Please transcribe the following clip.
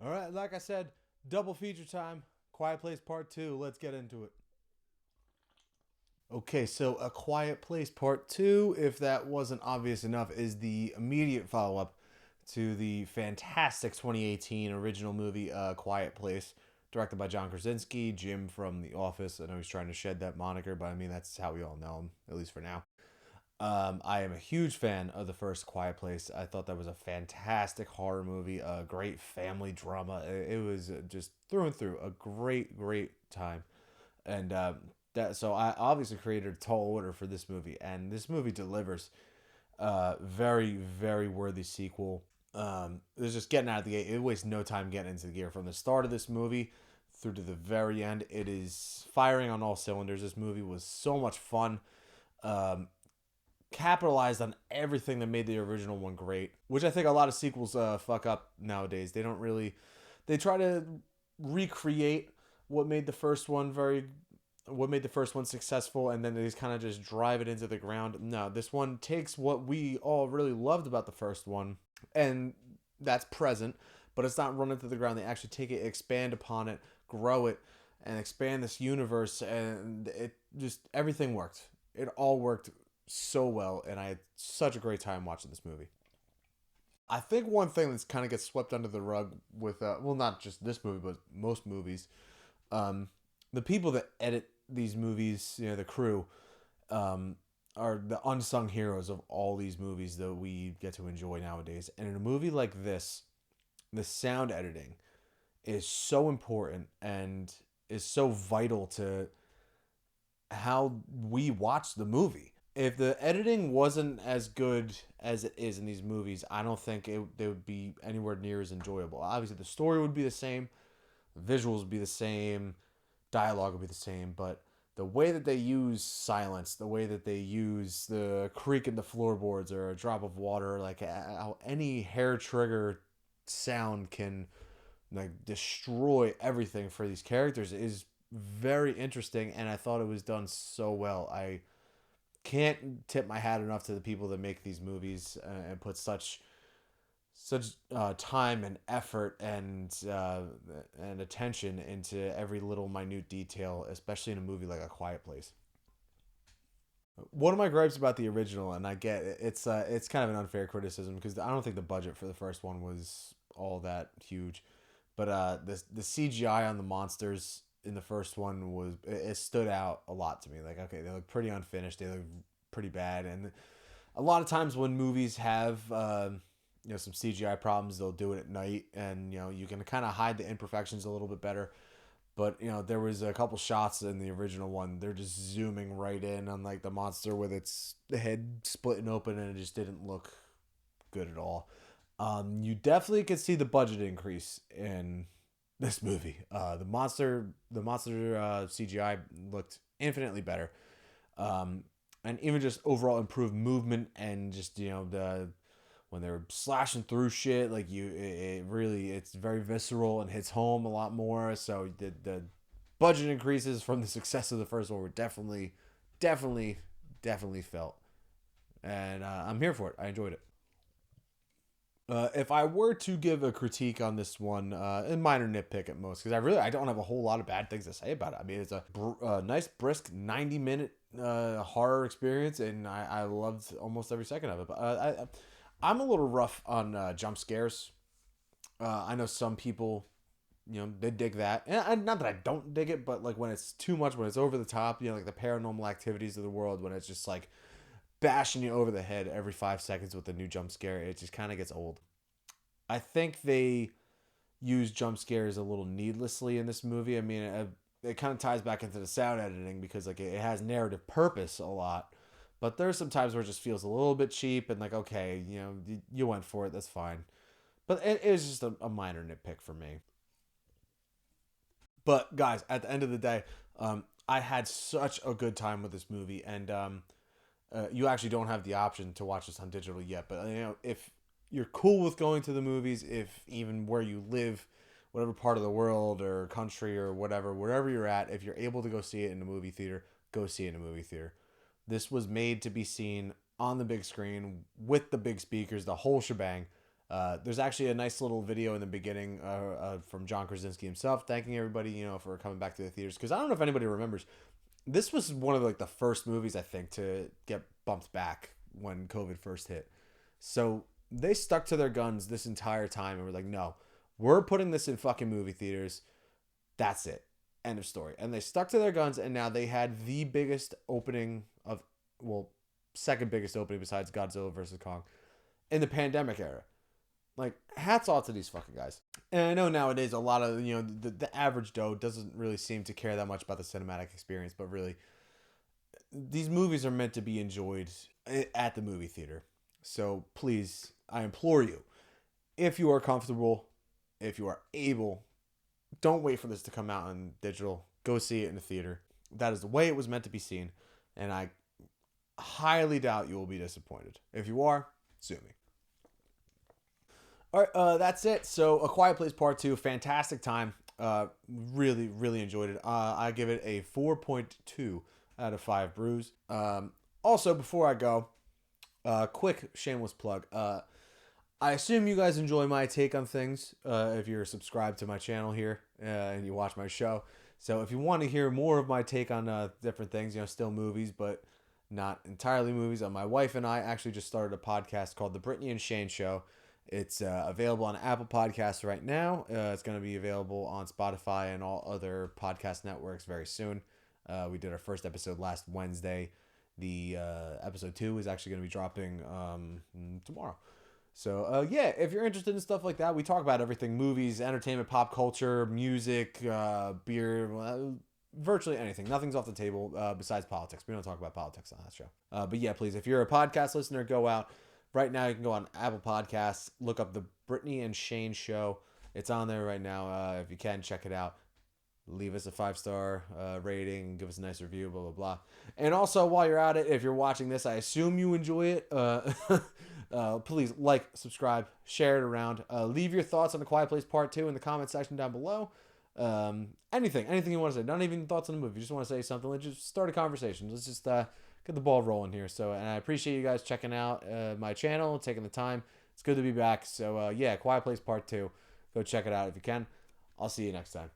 All right, like I said, double feature time. Quiet Place Part 2. Let's get into it. Okay, so A Quiet Place Part 2, if that wasn't obvious enough, is the immediate follow up to the fantastic 2018 original movie Quiet Place, directed by John Krasinski, Jim from The Office. I know he's trying to shed that moniker, but I mean, that's how we all know him, at least for now. I am a huge fan of the first Quiet Place. I thought that was a fantastic horror movie, a great family drama. It was just through and through a great, great time. And that so I obviously created a tall order for this movie, and this movie delivers. Very, very worthy sequel. It was just getting out of the gate. It wastes no time getting into the gear from the start of this movie through to the very end. It is firing on all cylinders. This movie was so much fun. Um, Capitalized on everything that made the original one great, which I think a lot of sequels fuck up nowadays. They don't really, they try to recreate what made the first one successful, and then they just kind of just drive it into the ground. No, this one takes what we all really loved about the first one, and that's present, but it's not run into the ground. They actually take it, expand upon it, grow it, and expand this universe, and it just everything worked. It all worked so well, and I had such a great time watching this movie. I think one thing that's kind of gets swept under the rug with, well, not just this movie, but most movies, um, the people that edit these movies, the crew, um, are the unsung heroes of all these movies that we get to enjoy nowadays. And in a movie like this, the sound editing is so important and is so vital to how we watch the movie. If the editing wasn't as good as it is in these movies, I don't think they would be anywhere near as enjoyable. Obviously, the story would be the same, the visuals would be the same, dialogue would be the same, but the way that they use silence, the way that they use the creak in the floorboards or a drop of water, like how any hair trigger sound can like destroy everything for these characters is very interesting, and I thought it was done so well. I can't tip my hat enough to the people that make these movies and put such time and effort and attention into every little minute detail, especially in a movie like A Quiet Place. One of my gripes about the original, and I get it, it's kind of an unfair criticism because I don't think the budget for the first one was all that huge, but the CGI on the monsters in the first one it stood out a lot to me. Like, okay, they look pretty unfinished, they look pretty bad, and a lot of times when movies have some CGI problems, they'll do it at night, and you can kind of hide the imperfections a little bit better. But there was a couple shots in the original one. They're just zooming right in on like the monster with its head splitting open, and it just didn't look good at all. You definitely could see the budget increase in this movie. The monster CGI looked infinitely better, and even just overall improved movement and just the when they're slashing through shit, like it really, it's very visceral and hits home a lot more. So the budget increases from the success of the first one were definitely definitely felt, and I'm here for it. I enjoyed it. If I were to give a critique on this one, a minor nitpick at most, because I don't have a whole lot of bad things to say about it. I mean, it's a nice brisk 90-minute horror experience, and I loved almost every second of it. But I'm a little rough on jump scares. I know some people, they dig that, and not that I don't dig it, but like when it's too much, when it's over the top, like the Paranormal Activities of the world, when it's just like bashing you over the head every 5 seconds with a new jump scare, it just kind of gets old. I think they use jump scares a little needlessly in this movie. I mean, it kind of ties back into the sound editing because like it has narrative purpose a lot, but there's some times where it just feels a little bit cheap and like, okay, you went for it, that's fine. But it is just a minor nitpick for me. But guys, at the end of the day, I had such a good time with this movie, and you actually don't have the option to watch this on digital yet. But if you're cool with going to the movies, if even where you live, whatever part of the world or country or whatever, wherever you're at, if you're able to go see it in a movie theater, go see it in a movie theater. This was made to be seen on the big screen with the big speakers, the whole shebang. There's actually a nice little video in the beginning from John Krasinski himself, thanking everybody, for coming back to the theaters. Because I don't know if anybody remembers, this was one of the first movies I think to get bumped back when COVID first hit. So they stuck to their guns this entire time and were like, no, we're putting this in fucking movie theaters. That's it. End of story. And they stuck to their guns, and now they had the biggest opening of, second biggest opening besides Godzilla vs. Kong in the pandemic era. Like, hats off to these fucking guys. And I know nowadays a lot of, the average Joe doesn't really seem to care that much about the cinematic experience, but really, these movies are meant to be enjoyed at the movie theater. So please, I implore you, if you are comfortable, if you are able, don't wait for this to come out on digital. Go see it in the theater. That is the way it was meant to be seen, and I highly doubt you will be disappointed. If you are, sue me. All right, that's it. So, A Quiet Place Part 2, fantastic time. Really, really enjoyed it. I give it a 4.2 out of 5 brews. Also, before I go, quick shameless plug. I assume you guys enjoy my take on things if you're subscribed to my channel here and you watch my show. So if you want to hear more of my take on different things, still movies, but not entirely movies. My wife and I actually just started a podcast called The Brittany and Shane Show. It's available on Apple Podcasts right now. It's going to be available on Spotify and all other podcast networks very soon. We did our first episode last Wednesday. The episode 2 is actually going to be dropping tomorrow. So, if you're interested in stuff like that, we talk about everything: movies, entertainment, pop culture, music, beer, virtually anything. Nothing's off the table besides politics. We don't talk about politics on that show. But yeah, please, if you're a podcast listener, go out. Right now, you can go on Apple Podcasts, look up The Brittany and Shane Show. It's on there right now. If you can, check it out. Leave us a 5-star rating, give us a nice review, blah, blah, blah. And also, while you're at it, if you're watching this, I assume you enjoy it. Please like, subscribe, share it around. Leave your thoughts on The Quiet Place Part 2 in the comment section down below. Anything you want to say. Not even thoughts on the movie. You just want to say something. Let's just start a conversation. Let's just get the ball rolling here. So, and I appreciate you guys checking out my channel, taking the time. It's good to be back. So, Quiet Place Part 2. Go check it out if you can. I'll see you next time.